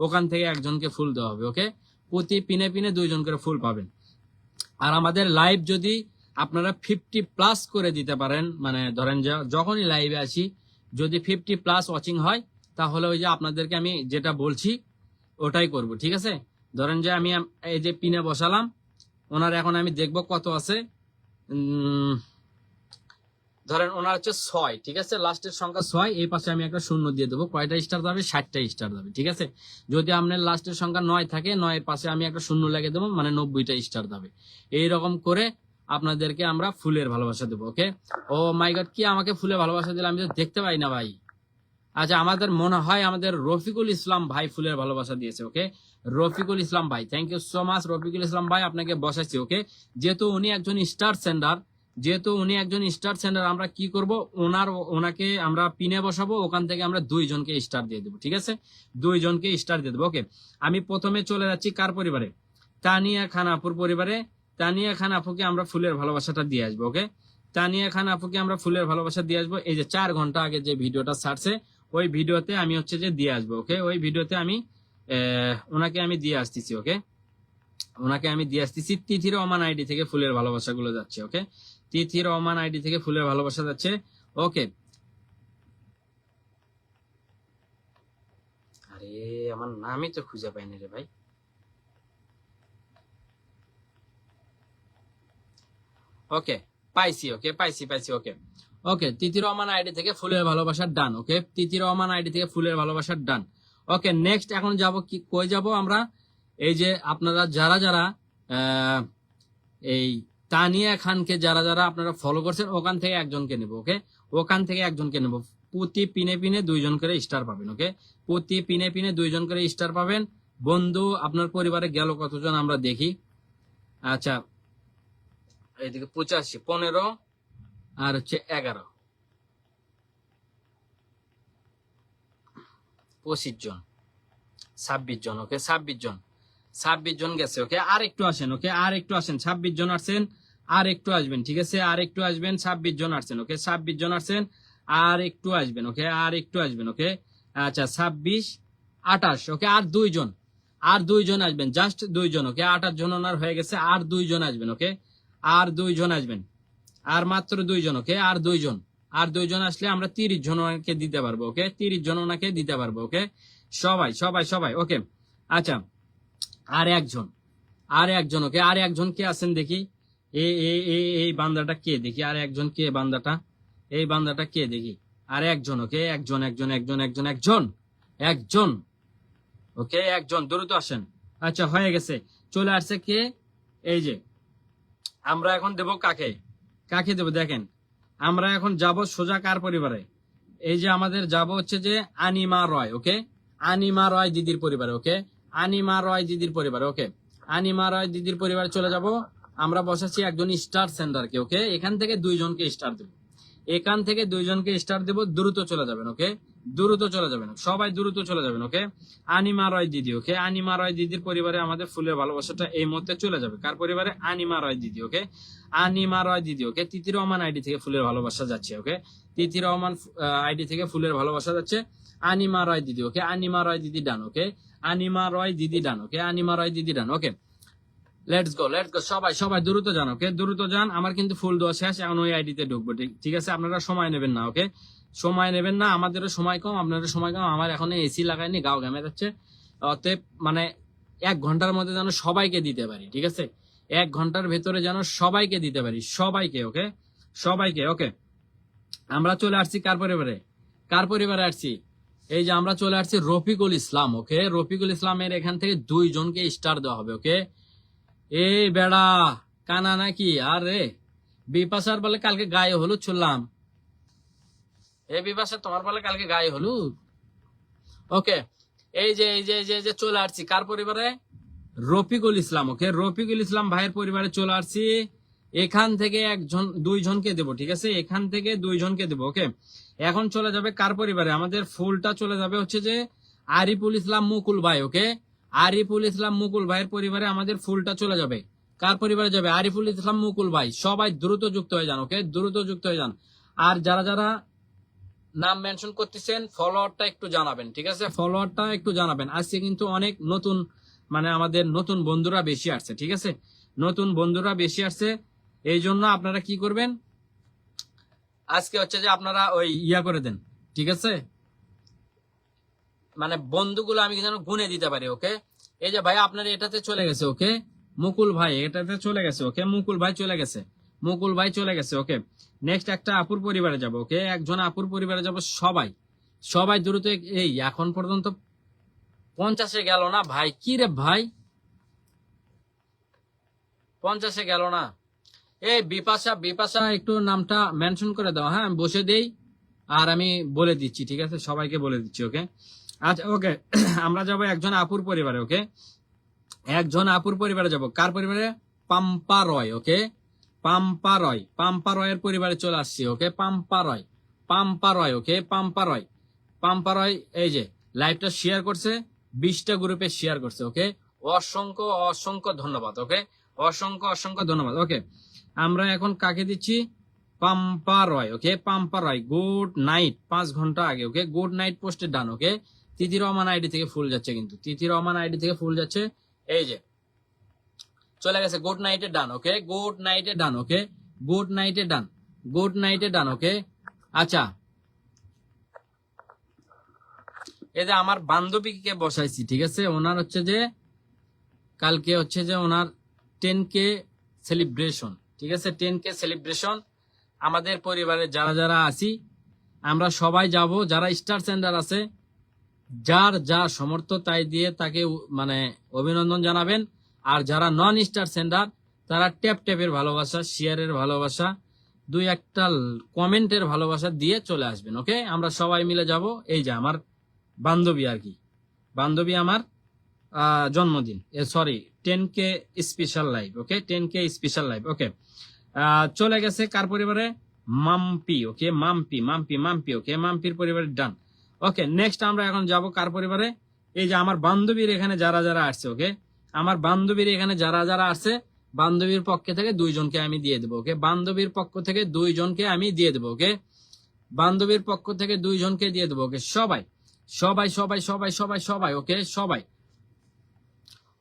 ওখান থেকে একজনকে ফুল দেওয়া হবে। ওকে, প্রতি পিনে পিনে 2 জন করে ফুল পাবেন। আর আমাদের লাইভ যদি আপনারা 50+ করে দিতে পারেন, মানে ধরেন যখনই লাইভে আসি যদি 50+ ওয়াচিং হয়, তাহলে ওই যে আপনাদেরকে আমি যেটা বলছি ওটাই করব। ঠিক আছে, ধরেন যে আমি এই যে পিনে বসালাম, ওনার এখন আমি দেখব কত আছে। ধরেন ওনার হচ্ছে 6, ঠিক আছে, লাস্টের সংখ্যা 6, এই পাশে আমি একটা শূন্য দিয়ে দেবো। কয়টা স্টার যাবে? 60টা স্টার যাবে। ঠিক আছে, যদি আপনার লাস্টের সংখ্যা 9 থাকে, 9-এর পাশে আমি একটা শূন্য লাগিয়ে দেবো, মানে 90টা স্টার যাবে। এইরকম করে আপনাদেরকে আমরা ফুলের ভালোবাসা দেবো। ওকে, ও মাই গড, কি আমাকে ফুলের ভালোবাসা দিলে? আমি তো দেখতে পাই না ভাই। আচ্ছা, আমাদের মনে হয় আমাদের রফিকুল ইসলাম ভাই ফুলের ভালোবাসা দিয়েছে। ওকে, রফিকুল ইসলাম ভাই, thank you so much. Rafiqul Islam ভাই আপনাকে বসাচ্ছি। ওকে, যেহেতু উনি একজন স্টার সেন্ডার, আমরা কি করব, ওনাকে আমরা পিনে বসাবো, ওখান থেকে আমরা 2 জনকে স্টার দিয়ে দেবো। ঠিক আছে, 2 জনকে স্টার দিয়ে দেবো। ওকে, আমি প্রথমে চলে যাচ্ছি কার পরিবারে? তানিয়া খান আপুর পরিবারে। তানিয়া খান আপুকে আমরা ফুলের ভালোবাসাটা দিয়ে আসবো। ওকে, তানিয়া খান আপুকে আমরা ফুলের ভালোবাসা দিয়ে আসবো। এই যে 4 ঘন্টা আগে যে ভিডিওটা ছাড়ছে, ওই ভিডিওতে আমি হচ্ছে যে দিয়ে আসবো। ওকে, ওই ভিডিওতে আমি ওনাকে আমি দিয়ে আসতেছি। ওকে, ওনাকে আমি দিয়ে আসতেছি। তিথি রহমান আইডি থেকে ফুলের ভালোবাসা গুলো যাচ্ছে। ওকে, তিথি রহমান আইডি থেকে ফুলের ভালোবাসা যাচ্ছে। ওকে, আরে আমার নামই তো খুঁজে পাই না রে ভাই। ওকে, পাইছি। ওকে, পাইছি। ওকে ওকে, তিথি রহমান আইডি থেকে ফুলের ভালোবাসার ডান। ওকে, তিথি রহমান আইডি থেকে ফুলের ভালোবাসার ডান। ওকে, নেক্সট এখন যাব কি, কই যাব আমরা? এই যে আপনারা যারা যারা এই তানিয়া খানকে যারা যারা আপনারা ফলো করছেন, ওখান থেকে একজনকে নেব। ওকে, ওখান থেকে একজনকে নেব। প্রতি পিনে পিনে 2 জন করে স্টার পাবেন। ওকে, প্রতি পিনে পিনে 2 জন করে স্টার পাবেন। বন্ধু আপনার পরিবারে গেল কতজন আমরা দেখি। আচ্ছা, এইদিকে 85, 15 আর হচ্ছে 11, 25 জন, 26 জন। ওকে, 26 জন গেছে। ওকে, আর একটু আসেন। ওকে, আর একটু আসেন। 26 জন আসছেন, আর একটু আসবেন। ঠিক আছে, আর একটু আসবেন। 26 জন আসছেন। ওকে, 26 জন আসছেন, আর একটু আসবেন। ওকে, আর একটু আসবেন। ওকে, আচ্ছা, 26, 28। ওকে, আর 2 জন, আর 2 জন আসবেন, জাস্ট 2 জন। ওকে, 28 জন ওনার হয়ে গেছে, আর 2 জন আসবেন। ওকে, আর 2 জন আসবেন, আর মাত্র 2 জন। ওকে, আর 2 জন, আর 2 জন আসলে আমরা 30 জন ওনাকে দিতে পারবো। ওকে, 30 জন ওনাকে দিতে পারবো। ওকে, সবাই সবাই সবাই। ওকে, আচ্ছা, আর একজন, আর একজন। ওকে, আর একজন কে আছেন দেখি? এই বান্দাটা কে দেখি? আর একজন কে বান্দাটা? এই বান্দাটা কে দেখি? আর একজন। ওকে, একজন একজন একজন একজন একজন একজন। ওকে, একজন, দ্রুত আসেন। আচ্ছা, হয়ে গেছে, চলে আসছে কে? এই যে আমরা এখন দেব কাকে? কাকে দেব দেখেন, আমরা এখন যাব সোজা কার পরিবারে? এই যে আমাদের যাব হচ্ছে যে আনিমা রয়। ওকে, আনিমা রয় দিদির পরিবারে। ওকে, আনিমা রয় দিদির পরিবারে। ওকে, আনিমা রয় দিদির পরিবারে চলে যাব। আমরা বসাচ্ছি একজন স্টার সেন্ডারকে। ওকে, এখান থেকে 2 জনকে স্টার দেব, এখান থেকে 2 জনকে স্টার দেব। দ্রুত চলে যাবেন। ওকে, দ্রুত চলে যাবেন, সবাই দ্রুত চলে যাবেন। ওকে, আনিমা রয় দিদি। ওকে, আনিমা রয় দিদির পরিবারে আমাদের ফুলের ভালোবাসাটা এই মুহূর্তে চলে যাবে। কার পরিবারে? আনিমা রয় দিদি। ওকে, আনিমা রয় দিদি। ওকে, তিথি রহমান আইডি থেকে ফুলের ভালোবাসা যাচ্ছে। ওকে, তিথি রহমান আইডি থেকে ফুলের ভালোবাসা যাচ্ছে আনিমা রয় দিদি। ওকে, আনিমা রয় দিদি ডান। ওকে, আনিমা রয় দিদি ডান। ওকে, আনিমা রয় দিদি ডান। ওকে, লেটস গো, সবাই সবাই দ্রুত যান। ওকে, দ্রুত যান, আমার কিন্তু ফুল দেওয়া শেষ, এখন ওই আইডিতে ঢুকবো। ঠিক আছে, আপনারা সময় নেবেন না। ওকে, সময় নেবেন না, আমাদেরও সময় কম, আপনাদের সময় কম। আমার এখন এসি লাগাইনি, গাও ঘামে যাচ্ছে। অতএব মানে 1 ঘন্টার মধ্যে যেন সবাইকে দিতে পারি। ঠিক আছে, 1 ঘন্টার ভেতরে যেন সবাইকে দিতে পারি, সবাইকে। ওকে, সবাইকে। ওকে, আমরা চলে আসছি কার পরিবারে? কার পরিবারে আসছি? এই যে আমরা চলে আসছি রফিকুল ইসলাম। ওকে, রফিকুল ইসলামের এখান থেকে 2 জনকে স্টার দেওয়া হবে। ওকে, এই বেড়া কানা নাকি? আরে বিপাশার বলে কালকে গায়ে হলুদ শুনলাম। এই বিপাশা, তোমার বলে কালকে গায়ে হলুদ? ওকে, এই যে এই যে এই যে চলে আসছি কার পরিবারে? রফিকুল ইসলাম। ওকে, রফিকুল ইসলাম ভাইয়ের পরিবারে চলে আসছি। এখান থেকে 2 জনকে দেবো। ঠিক আছে, এখান থেকে 2 জনকে দেবো। ওকে, এখন চলে যাবে কার পরিবারে? আমাদের ফুলটা চলে যাবে হচ্ছে যে আরিফুল ইসলাম মুকুল ভাই। ওকে, আরিফুল ইসলাম মুকুল ভাইয়ের পরিবারে আমাদের ফুলটা চলে যাবে। কার পরিবারে যাবে? আরিফুল ইসলাম মুকুল ভাই। সবাই দ্রুত যুক্ত হয়ে যান। ওকে, দ্রুত যুক্ত হয়ে যান। আর যারা যারা নাম মেনশন করতেছেন, ফলোয়ারটা একটু জানাবেন, ঠিক আছে? ফলোয়ারটা একটু জানাবেন। আজকে কিন্তু অনেক নতুন, মানে আমাদের নতুন বন্ধুরা বেশি আসছে, ঠিক আছে? নতুন বন্ধুরা বেশি আসছে, এই জন্য আপনারা কি করবেন, আজকে হচ্ছে যে আপনারা ওই ইয়া করে দেন, ঠিক আছে? মানে বন্ধুগুলো আমি যেন গুনে দিতে পারি, ওকে? এই যে ভাই আপনার এটাতে চলে গেছে, ওকে? মুকুল ভাই এটাতে চলে গেছে, ওকে? মুকুল ভাই চলে গেছে, মুকুল ভাই চলে গেছে, ওকে? নেক্সট একটা আপুর পরিবারে যাব, ওকে? একজন আপুর পরিবারে যাব, সবাই সবাই দ্রুত। এই এখন পর্যন্ত 50-এ গেল না ভাই, কি রে ভাই, 50-এ গেল না। এই বিপাশা, বিপাশা একটু নামটা মেনশন করে দাও, হ্যাঁ? আমি বসে দেই আর আমি বলে দিচ্ছি, ঠিক আছে? সবাইকে বলে দিচ্ছি, ওকে? আচ্ছা, ওকে। আমরা যাব একজন আপুর পরিবারে, ওকে? একজন আপুর পরিবারে যাব, কার পরিবারে? পাম্পা রয়, ওকে? পাম্পা রয়, পাম্পা রয়ের পরিবারে চলে আসছি, ওকে? পাম্পা রয়, পাম্পা রয়, ওকে? পাম্পা রয়, পাম্পা রয় এই যে লাইভটা শেয়ার করছে, 20টা গ্রুপে শেয়ার করছে, ওকে? অসংখ্য অসংখ্য ধন্যবাদ, ওকে? অসংখ্য অসংখ্য ধন্যবাদ, ওকে? আমরা এখন কাকে দিচ্ছি? পাম্পা রয়, ওকে? পাম্পা রয়, গুড নাইট, 5 ঘন্টা আগে, ওকে? গুড নাইট পোস্টে ডান, ওকে? তিথি রহমান আইডি থেকে ফুল যাচ্ছে, কিন্তু তিথি রহমান আইডি থেকে ফুল যাচ্ছে, এই যে চলে গেছে, গুড নাইটে ডান, ওকে? গুড নাইটে ডান, ওকে? গুড নাইটে ডান, গুড নাইটে ডান, ওকে? আচ্ছা, এই যে আমার বান্ধবীকে বসাইছি, ঠিক আছে? ওনার হচ্ছে যে কালকে হচ্ছে যে ওনার 10K সেলিব্রেশন, ঠিক আছে? 10K celebration. আমাদের পরিবারে যারা যারা আছি আমরা সবাই যাব, যারা স্টার সেন্টার আছে, যার যা সমর্থ তাই দিয়ে তাকে মানে অভিনন্দন জানাবেন। আর যারা নন স্টার সেন্টার তারা ট্যাপ ট্যাপের ভালোবাসা, শেয়ারের ভালোবাসা, 2-একটা কমেন্টের ভালোবাসা দিয়ে চলে আসবেন, ওকে? আমরা সবাই মিলে যাব। এই যে আমার বান্ধবী আর কি, বান্ধবী আমার জন্মদিন, সরি 10K স্পেশাল লাইভ, ওকে? 10K স্পেশাল লাইভ, ওকে? চলে গেছে কার পরিবারে? মাম্পি, ওকে? মাম্পি, মাম্পি, মাম্পি, ওকে? মাম্পির পরিবারে ডান, ওকে? নেক্সট আমরা এখন যাব কার পরিবারে? এই যে আমার বান্ধবীর এখানে যারা যারা আসছে, ওকে? আমার বান্ধবীর এখানে যারা যারা আসছে, বান্ধবীর পক্ষ থেকে 2 জনকে আমি দিয়ে দেবো, ওকে? বান্ধবীর পক্ষ থেকে 2 জনকে আমি দিয়ে দেবো, ওকে? বান্ধবীর পক্ষ থেকে 2 জনকে দিয়ে দেবো, ওকে? সবাই সবাই সবাই সবাই সবাই সবাই, ওকে? সবাই।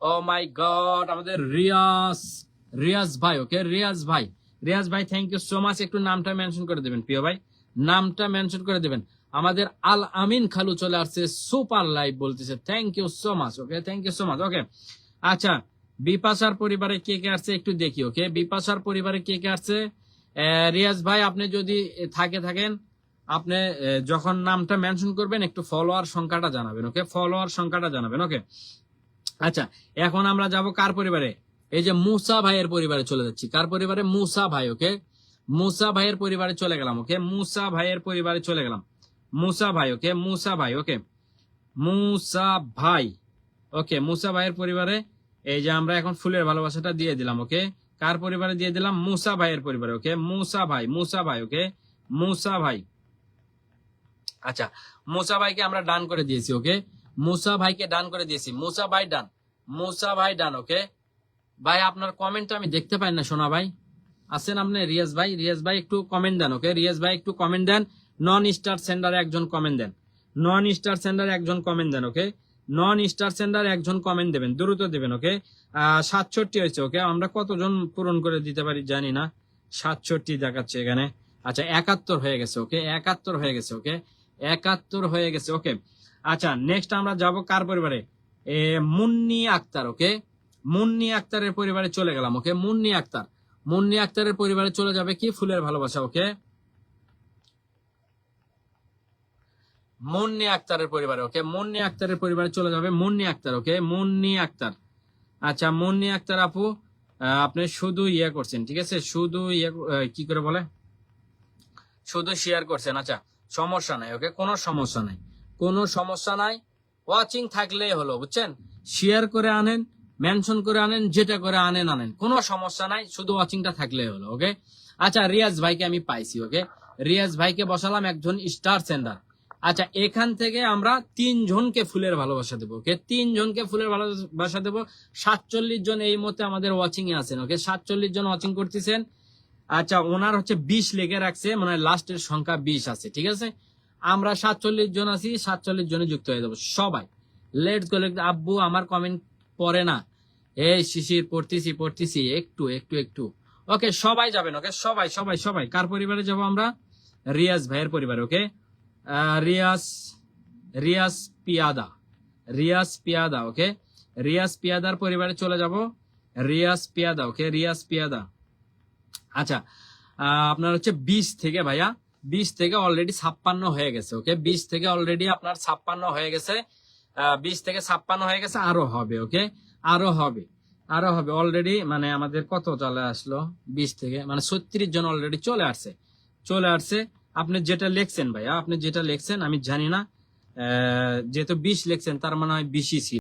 ও মাই গড, আমাদের রিয়াজ, রিয়াজ ভাই, ওকে? রিয়াজ ভাই, রিয়াজ ভাই থ্যাংক ইউ সো মাচ। একটু নামটা মেনশন করে দেবেন প্রিয় ভাই, নামটা মেনশন করে দেবেন। আমাদের আল আমিন খালু চলে আসছে, সুপার লাইভ বলতেছে, thank you so much, okay? Thank you so much, okay? আচ্ছা, বিপাশার পরিবারে কে কে আসছে একটু দেখি, ওকে? বিপাশার পরিবারে কে কে আসছে? রিয়াজ ভাই আপনি যদি থাকেন, আপনি যখন নামটা মেনশন করবেন একটু ফলোয়ার সংখ্যাটা জানাবেন, ওকে? ফলোয়ার সংখ্যাটা জানাবেন, ওকে? আচ্ছা, এখন আমরা যাব কার পরিবারে? এই যে মুসা ভাইয়ের পরিবারে চলে যাচ্ছি, কার পরিবারে? মুসা ভাই, ওকে? মুসা ভাইয়ের পরিবারে চলে গেলাম, ওকে? মুসা ভাইয়ের পরিবারে চলে গেলাম, মুসা ভাই, ওকে? মুসা ভাই, ওকে? মুসা ভাই, ওকে? মুসা ভাইয়ের পরিবারে এই যে আমরা এখন ফুলের ভালোবাসাটা দিয়ে দিলাম, ওকে? কার পরিবারে দিয়ে দিলাম? মুসা ভাইয়ের পরিবারে, ওকে? মুসা ভাই, মুসা ভাই, ওকে? মুসা ভাই। আচ্ছা, মুসা ভাইকে আমরা ডান করে দিয়েছি, ওকে? মুসা ভাইকে ডান করে দিয়েছি, মুসা ভাই ডান, মুসা ভাই ডান, ওকে? ভাই আপনার কমেন্টটা আমি দেখতে পাই না, সোনা ভাই আছেন আপনি? রিয়াজ ভাই, রিয়াজ ভাই একটু কমেন্ট দেন, ওকে? রিয়াজ ভাই একটু কমেন্ট দেন। নন স্টার সেন্টারে একজন কমেন্ট দেন, নন স্টার সেন্টারে একজন কমেন্ট দেন, ওকে? নন স্টার সেন্টারে একজন কমেন্ট দেবেন, দ্রুত দেবেন, ওকে? 67 হয়েছে, ওকে? আমরা কতজন পূরণ করে দিতে পারি জানি না, 67 দেখাচ্ছে এখানে। আচ্ছা, 71 হয়ে গেছে, ওকে? 71 হয়ে গেছে, ওকে? 71 হয়ে গেছে, ওকে? আচ্ছা, নেক্সট আমরা যাব কার পরিবারে? মুন্নি আক্তার, ওকে? মুন্নি আক্তারের পরিবারে চলে গেলাম, ওকে? মুন্নি আক্তার, মুন্নি আক্তারের পরিবারে চলে যাবে কি? ফুলের ভালোবাসা, ওকে? মুন্নি আক্তারের পরিবারে, ওকে? মুন্নি আক্তারের পরিবারে চলে যাবে মুন্নি আক্তার, ওকে? মুন্নি আক্তার। আচ্ছা, মুন্নি আক্তার আপু আপনি শুধু ইয়ে করছেন, ঠিক আছে? শুধু ইয়ে কি করে বলে, শুধু শেয়ার করছেন। আচ্ছা, সমস্যা নাই, ওকে? কোনো সমস্যা নাই, কোনো সমস্যা নাই। ওয়াচিং থাকলেই হলো, বুঝছেন? শেয়ার করে আনেন, মেনশন করে আনেন, যেটা করে আনেন আনেন, কোনো সমস্যা নাই, শুধু ওয়াচিংটা থাকলেই হলো, ওকে? আচ্ছা, রিয়াজ ভাইকে আমি পাইছি, ওকে? রিয়াজ ভাইকে বসালাম একজন স্টার সেন্টার। আচ্ছা, এখান থেকে আমরা 3 জনকে ফুলের ভালোবাসা দেবো, ওকে? 3 জনকে ফুলের ভালোবাসা দেবো। 47 জন এই মতে আমাদের ওয়াচিং এ আছেন, ওকে? 47 জন ওয়াচিং করতেছেন। আচ্ছা, ওনার হচ্ছে 20 লেগে রাখছে, মানে লাস্টের সংখ্যা 20 আছে, ঠিক আছে? আমরা 47 জন আছি, 47 জনে যুক্ত হয়ে যাবো সবাই। Let's go. আব্বু আমার কমেন্ট পড়ে না। এই শিশির পড়তেছি একটু একটু একটু। ওকে সবাই যাবেন, ওকে সবাই সবাই সবাই। কার পরিবারে যাব আমরা? রিয়াজ ভাইয়ের পরিবারে। ওকে রিয়াজ রিয়াজ পিয়াদা, রিয়াজ পিয়াদা। ওকে রিয়াজ পিয়াদার পরিবারে চলে যাব। রিয়াজ পিয়াদা। ওকে রিয়াজ পিয়াদা। আচ্ছা আপনার হচ্ছে 20 থেকে ভাইয়া, 20 থেকে অলরেডি 56 হয়ে গেছে। ওকে 20 থেকে অলরেডি আপনার 56 হয়ে গেছে। 20 থেকে 56 হয়ে গেছে, আরো হবে। ওকে আরো হবে, আরো হবে। অলরেডি মানে আমাদের কত চলে আসলো? 20 থেকে মানে 36 জন অলরেডি চলে আসছে, চলে আসছে। আপনি যেটা লিখছেন ভাইয়া, আপনি যেটা লিখছেন আমি জানি না, যেহেতু 20 লিখছেন তার মানে হয় 20ই ছিল।